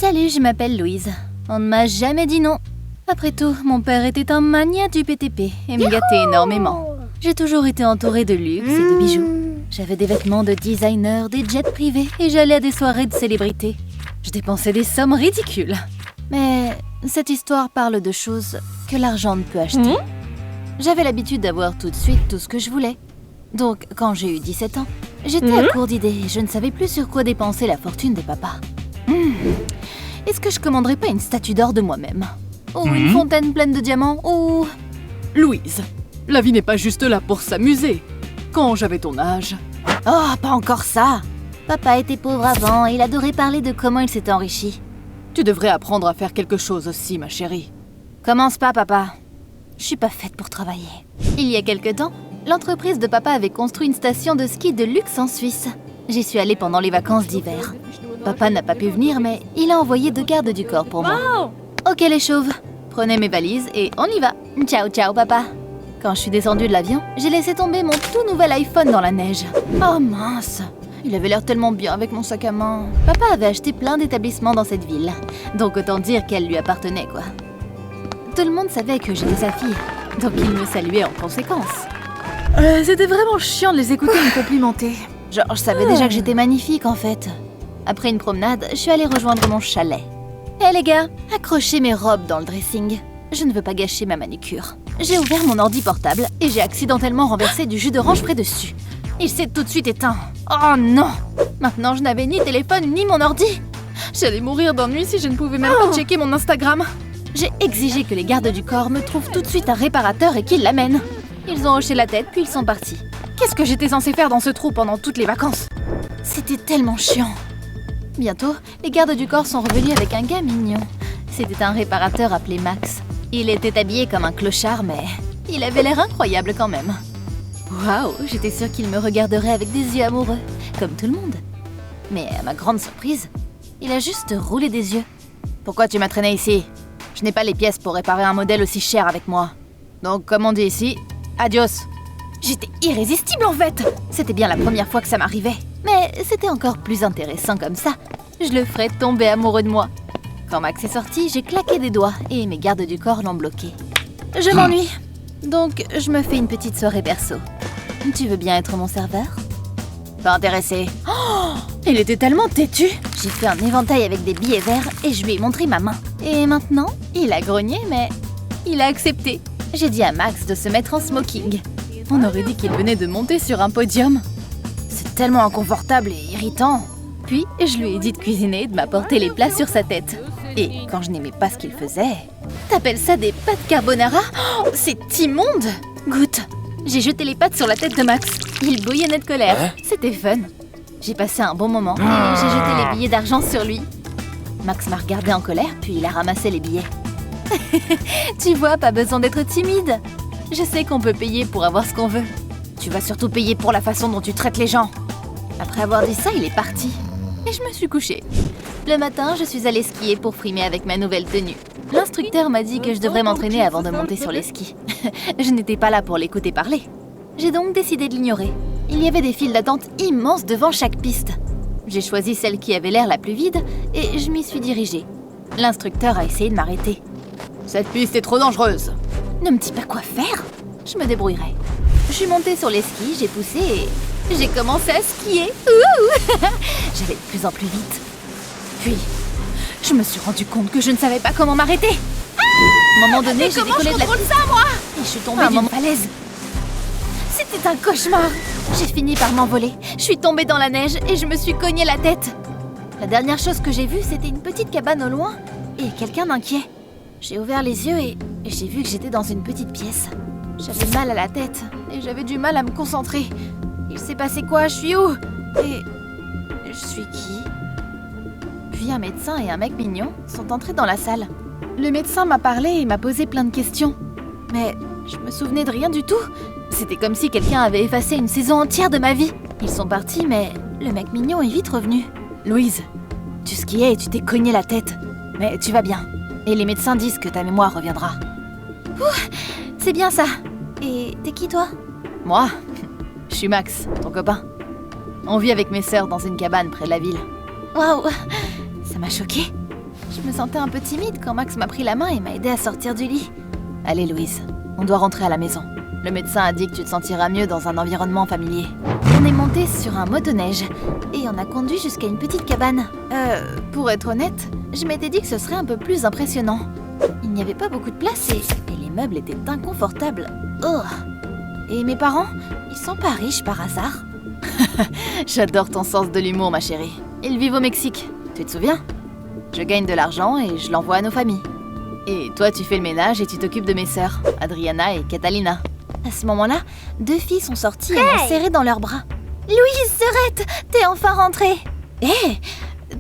Salut, je m'appelle Louise. On ne m'a jamais dit non. Après tout, mon père était un mania du PTP et me gâtait énormément. J'ai toujours été entourée de luxe et de bijoux. J'avais des vêtements de designer, des jets privés et j'allais à des soirées de célébrités. Je dépensais des sommes ridicules. Mais cette histoire parle de choses que l'argent ne peut acheter. J'avais l'habitude d'avoir tout de suite tout ce que je voulais. Donc, quand j'ai eu 17 ans, j'étais à court d'idées et je ne savais plus sur quoi dépenser la fortune de papa. Est-ce que je commanderais pas une statue d'or de moi-même? Ou une fontaine pleine de diamants? Ou... Louise, la vie n'est pas juste là pour s'amuser. Quand j'avais ton âge... Oh, pas encore ça! Papa était pauvre avant et il adorait parler de comment il s'était enrichi. Tu devrais apprendre à faire quelque chose aussi, ma chérie. Commence pas, papa. Je suis pas faite pour travailler. Il y a quelque temps, l'entreprise de papa avait construit une station de ski de luxe en Suisse. J'y suis allée pendant les vacances d'hiver. Papa n'a pas pu venir, mais il a envoyé 2 gardes du corps pour moi. Ok les chauves, prenez mes valises et on y va. Ciao ciao papa. Quand je suis descendue de l'avion, j'ai laissé tomber mon tout nouvel iPhone dans la neige. Oh mince, il avait l'air tellement bien avec mon sac à main. Papa avait acheté plein d'établissements dans cette ville, donc autant dire qu'elle lui appartenait quoi. Tout le monde savait que j'étais sa fille, donc il me saluait en conséquence. C'était vraiment chiant de les écouter me complimenter. Genre, je savais déjà que j'étais magnifique en fait. Après une promenade, je suis allée rejoindre mon chalet. Hé les gars, accrochez mes robes dans le dressing. Je ne veux pas gâcher ma manucure. J'ai ouvert mon ordi portable et j'ai accidentellement renversé du jus d'orange près dessus. Il s'est tout de suite éteint. Oh non! Maintenant, je n'avais ni téléphone ni mon ordi. J'allais mourir d'ennui si je ne pouvais même pas checker mon Instagram. J'ai exigé que les gardes du corps me trouvent tout de suite un réparateur et qu'ils l'amènent. Ils ont hoché la tête puis ils sont partis. Qu'est-ce que j'étais censée faire dans ce trou pendant toutes les vacances? C'était tellement chiant. Bientôt, les gardes du corps sont revenus avec un gars mignon. C'était un réparateur appelé Max. Il était habillé comme un clochard, mais il avait l'air incroyable quand même. Waouh, j'étais sûre qu'il me regarderait avec des yeux amoureux, comme tout le monde. Mais à ma grande surprise, il a juste roulé des yeux. Pourquoi tu m'as traîné ici? Je n'ai pas les pièces pour réparer un modèle aussi cher avec moi. Donc, comme on dit ici, adios. J'étais irrésistible en fait. C'était bien la première fois que ça m'arrivait. Mais c'était encore plus intéressant comme ça. Je le ferais tomber amoureux de moi. Quand Max est sorti, j'ai claqué des doigts et mes gardes du corps l'ont bloqué. Je m'ennuie. Donc, je me fais une petite soirée perso. Tu veux bien être mon serveur? Pas intéressé. Oh, il était tellement têtu. J'ai fait un éventail avec des billets verts et je lui ai montré ma main. Et maintenant, il a grogné, mais il a accepté. J'ai dit à Max de se mettre en smoking. On aurait dit qu'il venait de monter sur un podium. C'est tellement inconfortable et irritant. Puis, je lui ai dit de cuisiner et de m'apporter les plats sur sa tête. Et quand je n'aimais pas ce qu'il faisait... T'appelles ça des pâtes carbonara? Oh, c'est immonde! Goûte! J'ai jeté les pâtes sur la tête de Max. Il bouillonnait de colère. C'était fun. J'ai passé un bon moment et j'ai jeté les billets d'argent sur lui. Max m'a regardé en colère, puis il a ramassé les billets. Tu vois, pas besoin d'être timide. Je sais qu'on peut payer pour avoir ce qu'on veut. Tu vas surtout payer pour la façon dont tu traites les gens. Après avoir dit ça, il est parti. Et je me suis couchée. Le matin, je suis allée skier pour frimer avec ma nouvelle tenue. L'instructeur m'a dit que je devrais m'entraîner avant de monter sur les skis. Je n'étais pas là pour l'écouter parler. J'ai donc décidé de l'ignorer. Il y avait des files d'attente immenses devant chaque piste. J'ai choisi celle qui avait l'air la plus vide et je m'y suis dirigée. L'instructeur a essayé de m'arrêter. Cette piste est trop dangereuse. Ne me dis pas quoi faire. Je me débrouillerai. Je suis montée sur les skis, j'ai poussé et j'ai commencé à skier. J'allais de plus en plus vite. Puis, je me suis rendu compte que je ne savais pas comment m'arrêter. À un moment donné, j'ai décollé de la piste et je suis tombée d'une falaise. C'était un cauchemar. J'ai fini par m'envoler. Je suis tombée dans la neige et je me suis cogné la tête. La dernière chose que j'ai vue, c'était une petite cabane au loin et quelqu'un d'inquiet. J'ai ouvert les yeux et j'ai vu que j'étais dans une petite pièce. J'avais mal à la tête et j'avais du mal à me concentrer. Il s'est passé quoi? Je suis où? Et je suis qui? Puis un médecin et un mec mignon sont entrés dans la salle. Le médecin m'a parlé et m'a posé plein de questions. Mais je me souvenais de rien du tout. C'était comme si quelqu'un avait effacé une saison entière de ma vie. Ils sont partis, mais le mec mignon est vite revenu. Louise, tu skiais et tu t'es cogné la tête. Mais tu vas bien. Et les médecins disent que ta mémoire reviendra. Ouh, c'est bien ça. Et t'es qui toi? Moi, je suis Max, ton copain. On vit avec mes sœurs dans une cabane près de la ville. Waouh, ça m'a choquée. Je me sentais un peu timide quand Max m'a pris la main et m'a aidé à sortir du lit. Allez Louise, on doit rentrer à la maison. Le médecin a dit que tu te sentiras mieux dans un environnement familier. On est monté sur un motoneige et on a conduit jusqu'à une petite cabane. Pour être honnête, je m'étais dit que ce serait un peu plus impressionnant. Il n'y avait pas beaucoup de place et les meubles étaient inconfortables. Oh. Et mes parents, ils sont pas riches par hasard. J'adore ton sens de l'humour, ma chérie. Ils vivent au Mexique, tu te souviens? Je gagne de l'argent et je l'envoie à nos familles. Et toi, tu fais le ménage et tu t'occupes de mes sœurs, Adriana et Catalina. À ce moment-là, 2 filles sont sorties et m'ont serré dans leurs bras. « Louise, Serette, t'es enfin rentrée !»« Hé,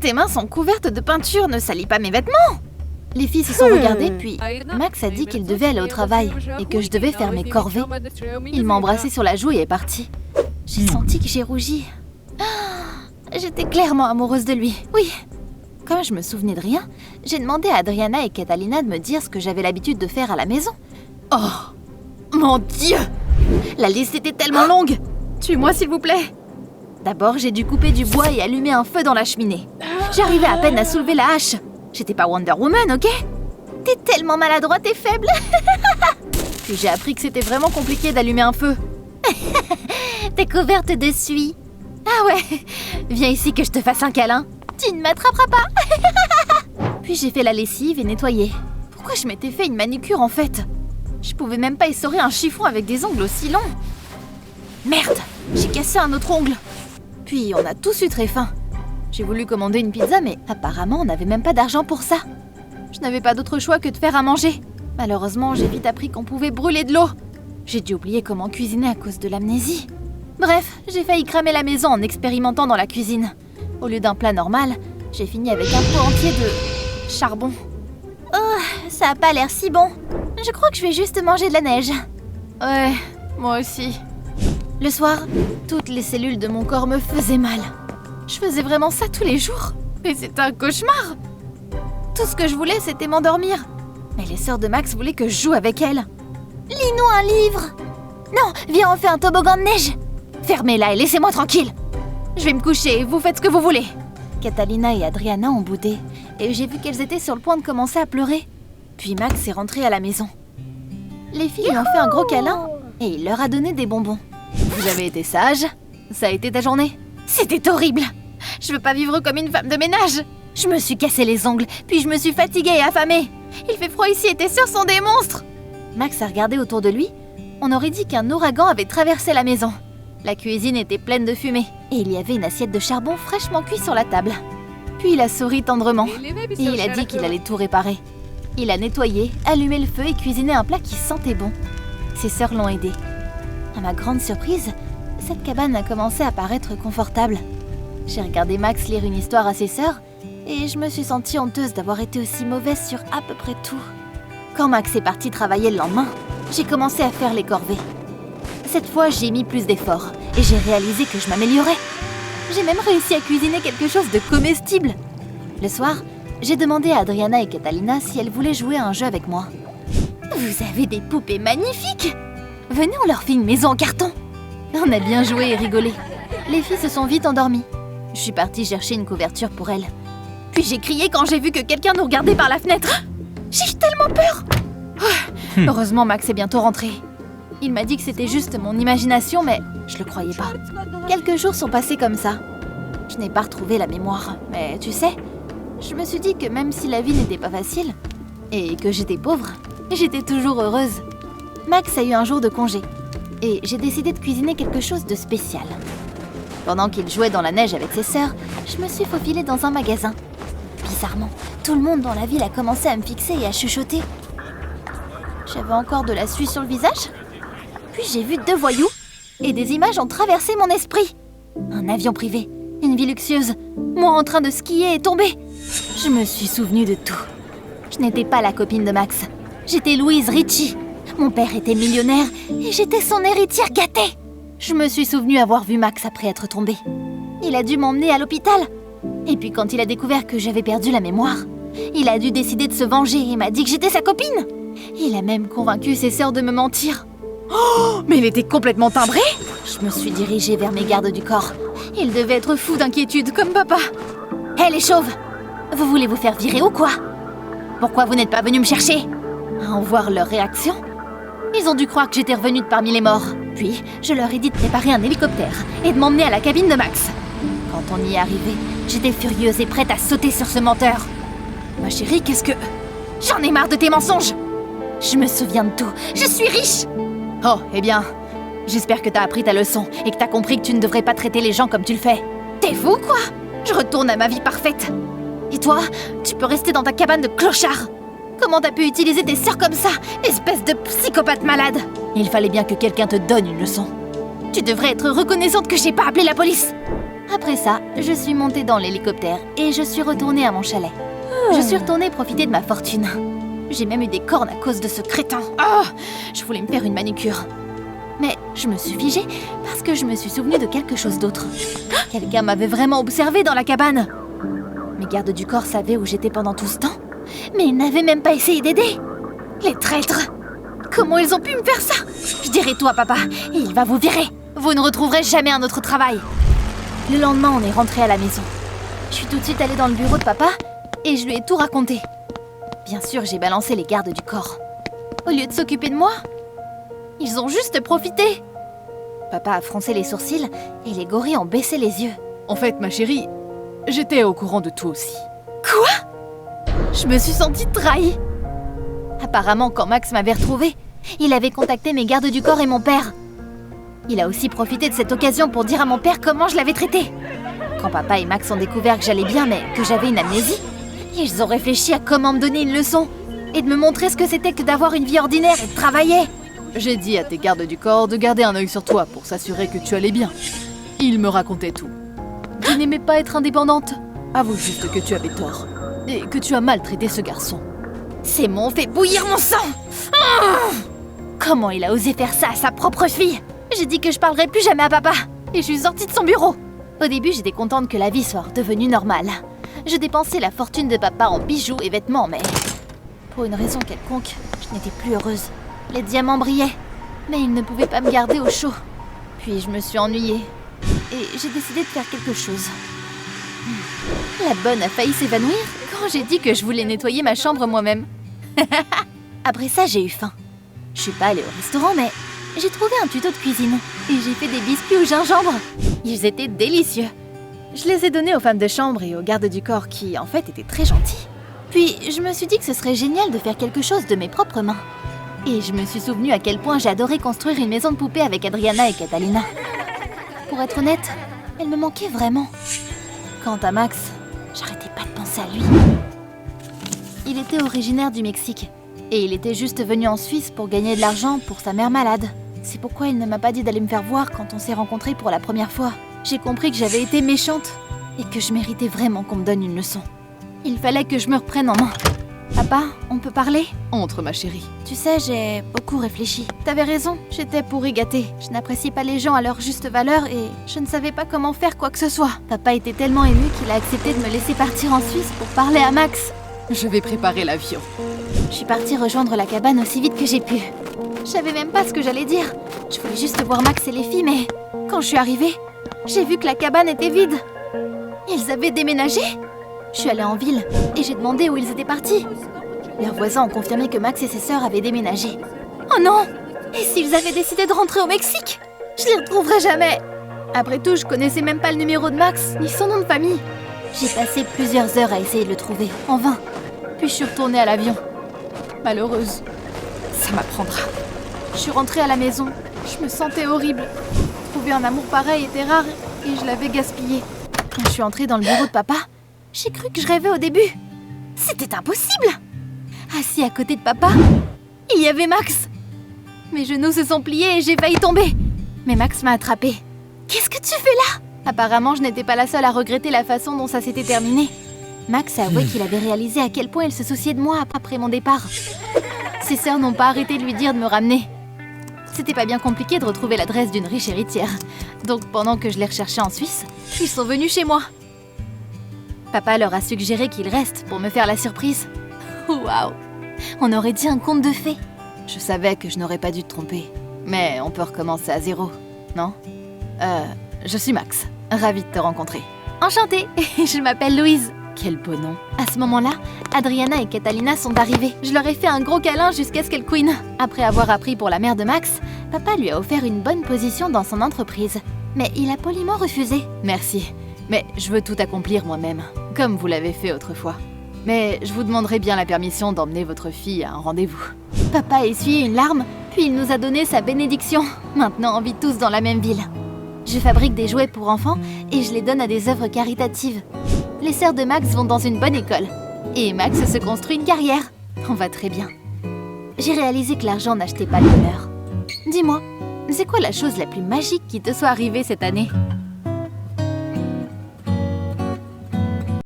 tes mains sont couvertes de peinture, ne salis pas mes vêtements !» Les filles se sont regardées, puis Max a dit qu'il devait aller au travail et que je devais faire mes corvées. Il m'a embrassée sur la joue et est parti. J'ai senti que j'ai rougi. J'étais clairement amoureuse de lui, oui. Comme je me souvenais de rien, j'ai demandé à Adriana et Catalina de me dire ce que j'avais l'habitude de faire à la maison. Oh, mon Dieu! La liste était tellement longue! Tue-moi s'il vous plaît. D'abord, j'ai dû couper du bois et allumer un feu dans la cheminée. J'arrivais à peine à soulever la hache. J'étais pas Wonder Woman, ok? T'es tellement maladroite et faible. Puis j'ai appris que c'était vraiment compliqué d'allumer un feu. T'es couverte de suie. Ah ouais, viens ici que je te fasse un câlin. Tu ne m'attraperas pas. Puis j'ai fait la lessive et nettoyé. Pourquoi je m'étais fait une manucure en fait? Je pouvais même pas essorer un chiffon avec des ongles aussi longs. Merde, j'ai cassé un autre ongle. Puis on a tous eu très faim. J'ai voulu commander une pizza, mais apparemment on n'avait même pas d'argent pour ça. Je n'avais pas d'autre choix que de faire à manger. Malheureusement, j'ai vite appris qu'on pouvait brûler de l'eau. J'ai dû oublier comment cuisiner à cause de l'amnésie. Bref, j'ai failli cramer la maison en expérimentant dans la cuisine. Au lieu d'un plat normal, j'ai fini avec un pot entier de charbon. Oh, ça a pas l'air si bon. Je crois que je vais juste manger de la neige. Ouais, moi aussi. Le soir, toutes les cellules de mon corps me faisaient mal. Je faisais vraiment ça tous les jours. Mais c'est un cauchemar. Tout ce que je voulais, c'était m'endormir. Mais les sœurs de Max voulaient que je joue avec elles. Lis-nous un livre. Non, viens, on fait un toboggan de neige. Fermez-la et laissez-moi tranquille. Je vais me coucher, vous faites ce que vous voulez. Catalina et Adriana ont boudé, et j'ai vu qu'elles étaient sur le point de commencer à pleurer. Puis Max est rentré à la maison. Les filles lui ont fait un gros câlin, et il leur a donné des bonbons. Vous avez été sage? Ça a été ta journée? C'était horrible. Je veux pas vivre comme une femme de ménage. Je me suis cassé les ongles, puis je me suis fatiguée et affamée. Il fait froid ici et tes sœurs sont des monstres. Max a regardé autour de lui. On aurait dit qu'un ouragan avait traversé la maison. La cuisine était pleine de fumée, et il y avait une assiette de charbon fraîchement cuit sur la table. Puis il a souri tendrement, et il a dit qu'il allait tout réparer. Il a nettoyé, allumé le feu et cuisiné un plat qui sentait bon. Ses sœurs l'ont aidé. À ma grande surprise, cette cabane a commencé à paraître confortable. J'ai regardé Max lire une histoire à ses sœurs, et je me suis sentie honteuse d'avoir été aussi mauvaise sur à peu près tout. Quand Max est parti travailler le lendemain, j'ai commencé à faire les corvées. Cette fois, j'ai mis plus d'efforts et j'ai réalisé que je m'améliorais. J'ai même réussi à cuisiner quelque chose de comestible. Le soir, j'ai demandé à Adriana et Catalina si elles voulaient jouer à un jeu avec moi. Vous avez des poupées magnifiques! Venez, on leur fait une maison en carton. On a bien joué et rigolé. Les filles se sont vite endormies. Je suis partie chercher une couverture pour elles. Puis j'ai crié quand j'ai vu que quelqu'un nous regardait par la fenêtre. J'ai eu tellement peur! Heureusement, Max est bientôt rentré. Il m'a dit que c'était juste mon imagination, mais je le croyais pas. Quelques jours sont passés comme ça. Je n'ai pas retrouvé la mémoire, mais tu sais, je me suis dit que même si la vie n'était pas facile, et que j'étais pauvre, j'étais toujours heureuse. Max a eu un jour de congé, et j'ai décidé de cuisiner quelque chose de spécial. Pendant qu'il jouait dans la neige avec ses sœurs, je me suis faufilée dans un magasin. Bizarrement, tout le monde dans la ville a commencé à me fixer et à chuchoter. J'avais encore de la suie sur le visage. Puis j'ai vu 2 voyous, et des images ont traversé mon esprit. Un avion privé, une vie luxueuse, moi en train de skier et tomber. Je me suis souvenue de tout. Je n'étais pas la copine de Max. J'étais Louise Ritchie. Mon père était millionnaire, et j'étais son héritière gâtée. Je me suis souvenue avoir vu Max après être tombé. Il a dû m'emmener à l'hôpital. Et puis quand il a découvert que j'avais perdu la mémoire, il a dû décider de se venger et m'a dit que j'étais sa copine. Il a même convaincu ses sœurs de me mentir. Oh, mais il était complètement timbré. Je me suis dirigée vers mes gardes du corps. Ils devaient être fous d'inquiétude, comme papa. Hé, les chauves! Vous voulez vous faire virer ou quoi? Pourquoi vous n'êtes pas venu me chercher? À en voir leur réaction, ils ont dû croire que j'étais revenue de parmi les morts. Puis, je leur ai dit de préparer un hélicoptère et de m'emmener à la cabine de Max. Quand on y est arrivé, j'étais furieuse et prête à sauter sur ce menteur. Ma chérie, qu'est-ce que... J'en ai marre de tes mensonges! Je me souviens de tout. Je suis riche! Oh, eh bien, j'espère que t'as appris ta leçon et que t'as compris que tu ne devrais pas traiter les gens comme tu le fais. T'es fou, quoi? Je retourne à ma vie parfaite. Et toi, tu peux rester dans ta cabane de clochard. Comment t'as pu utiliser tes sœurs comme ça, espèce de psychopathe malade? Il fallait bien que quelqu'un te donne une leçon. Tu devrais être reconnaissante que j'ai pas appelé la police. Après ça, je suis montée dans l'hélicoptère et je suis retournée à mon chalet. Je suis retournée profiter de ma fortune. J'ai même eu des cornes à cause de ce crétin. Oh, je voulais me faire une manucure. Mais je me suis figée parce que je me suis souvenue de quelque chose d'autre. Quelqu'un m'avait vraiment observée dans la cabane. Mes gardes du corps savaient où j'étais pendant tout ce temps, mais ils n'avaient même pas essayé d'aider. Les traîtres! Comment ils ont pu me faire ça? Je dirai tout à papa, et il va vous virer. Vous ne retrouverez jamais un autre travail. Le lendemain, on est rentré à la maison. Je suis tout de suite allée dans le bureau de papa, et je lui ai tout raconté. Bien sûr, j'ai balancé les gardes du corps. Au lieu de s'occuper de moi, ils ont juste profité. Papa a froncé les sourcils, et les gorilles ont baissé les yeux. En fait, ma chérie, j'étais au courant de tout aussi. Quoi? Je me suis sentie trahie. Apparemment, quand Max m'avait retrouvée, il avait contacté mes gardes du corps et mon père. Il a aussi profité de cette occasion pour dire à mon père comment je l'avais traité. Quand papa et Max ont découvert que j'allais bien, mais que j'avais une amnésie, ils ont réfléchi à comment me donner une leçon et de me montrer ce que c'était que d'avoir une vie ordinaire et de travailler. J'ai dit à tes gardes du corps de garder un œil sur toi pour s'assurer que tu allais bien. Ils me racontaient tout. Tu n'aimais pas être indépendante. Avoue juste que tu avais tort. Et que tu as maltraité ce garçon. Ces mots ont fait bouillir mon sang. Comment il a osé faire ça à sa propre fille? J'ai dit que je parlerais plus jamais à papa. Et je suis sortie de son bureau. Au début, j'étais contente que la vie soit redevenue normale. Je dépensais la fortune de papa en bijoux et vêtements, mais... pour une raison quelconque, je n'étais plus heureuse. Les diamants brillaient, mais ils ne pouvaient pas me garder au chaud. Puis je me suis ennuyée. Et j'ai décidé de faire quelque chose. La bonne a failli s'évanouir quand j'ai dit que je voulais nettoyer ma chambre moi-même. Après ça, j'ai eu faim. Je suis pas allée au restaurant, mais j'ai trouvé un tuto de cuisine. Et j'ai fait des biscuits au gingembre. Ils étaient délicieux. Je les ai donnés aux femmes de chambre et aux gardes du corps qui, en fait, étaient très gentils. Puis, je me suis dit que ce serait génial de faire quelque chose de mes propres mains. Et je me suis souvenu à quel point j'adorais construire une maison de poupée avec Adriana et Catalina. Pour être honnête, elle me manquait vraiment. Quant à Max, j'arrêtais pas de penser à lui. Il était originaire du Mexique. Et il était juste venu en Suisse pour gagner de l'argent pour sa mère malade. C'est pourquoi il ne m'a pas dit d'aller me faire voir quand on s'est rencontrés pour la première fois. J'ai compris que j'avais été méchante et que je méritais vraiment qu'on me donne une leçon. Il fallait que je me reprenne en main. Papa, on peut parler? Entre, ma chérie. Tu sais, j'ai beaucoup réfléchi. T'avais raison, j'étais pourri gâtée. Je n'apprécie pas les gens à leur juste valeur et je ne savais pas comment faire quoi que ce soit. Papa était tellement ému qu'il a accepté de me laisser partir en Suisse pour parler à Max. Je vais préparer l'avion. Je suis partie rejoindre la cabane aussi vite que j'ai pu. Je savais même pas ce que j'allais dire. Je voulais juste voir Max et les filles, mais quand je suis arrivée, j'ai vu que la cabane était vide. Ils avaient déménagé. Je suis allée en ville et j'ai demandé où ils étaient partis. Leurs voisins ont confirmé que Max et ses sœurs avaient déménagé. Oh non! Et s'ils avaient décidé de rentrer au Mexique? Je les retrouverai jamais. Après tout, je connaissais même pas le numéro de Max, ni son nom de famille. J'ai passé plusieurs heures à essayer de le trouver, en vain. Puis je suis retournée à l'avion. Malheureuse. Ça m'apprendra. Je suis rentrée à la maison. Je me sentais horrible. Trouver un amour pareil était rare et je l'avais gaspillé. Quand je suis entrée dans le bureau de papa, j'ai cru que je rêvais au début. C'était impossible. Assis à côté de papa, il y avait Max. Mes genoux se sont pliés et j'ai failli tomber. Mais Max m'a attrapée. Qu'est-ce que tu fais là? Apparemment, je n'étais pas la seule à regretter la façon dont ça s'était terminé. Max a avoué qu'il avait réalisé à quel point il se souciait de moi après mon départ. Ses sœurs n'ont pas arrêté de lui dire de me ramener. C'était pas bien compliqué de retrouver l'adresse d'une riche héritière. Donc pendant que je les recherchais en Suisse, ils sont venus chez moi. Papa leur a suggéré qu'ils restent pour me faire la surprise. Waouh! On aurait dit un conte de fées. Je savais que je n'aurais pas dû te tromper. Mais on peut recommencer à zéro, non? Je suis Max. Ravie de te rencontrer. Enchantée! Je m'appelle Louise. Quel beau nom. À ce moment-là, Adriana et Catalina sont arrivées. Je leur ai fait un gros câlin jusqu'à ce qu'elles couinent. Après avoir appris pour la mère de Max, papa lui a offert une bonne position dans son entreprise. Mais il a poliment refusé. Merci, mais je veux tout accomplir moi-même, comme vous l'avez fait autrefois. Mais je vous demanderai bien la permission d'emmener votre fille à un rendez-vous. Papa a essuyé une larme, puis il nous a donné sa bénédiction. Maintenant, on vit tous dans la même ville. Je fabrique des jouets pour enfants et je les donne à des œuvres caritatives. Les sœurs de Max vont dans une bonne école. Et Max se construit une carrière. On va très bien. J'ai réalisé que l'argent n'achetait pas le bonheur. Dis-moi, c'est quoi la chose la plus magique qui te soit arrivée cette année ?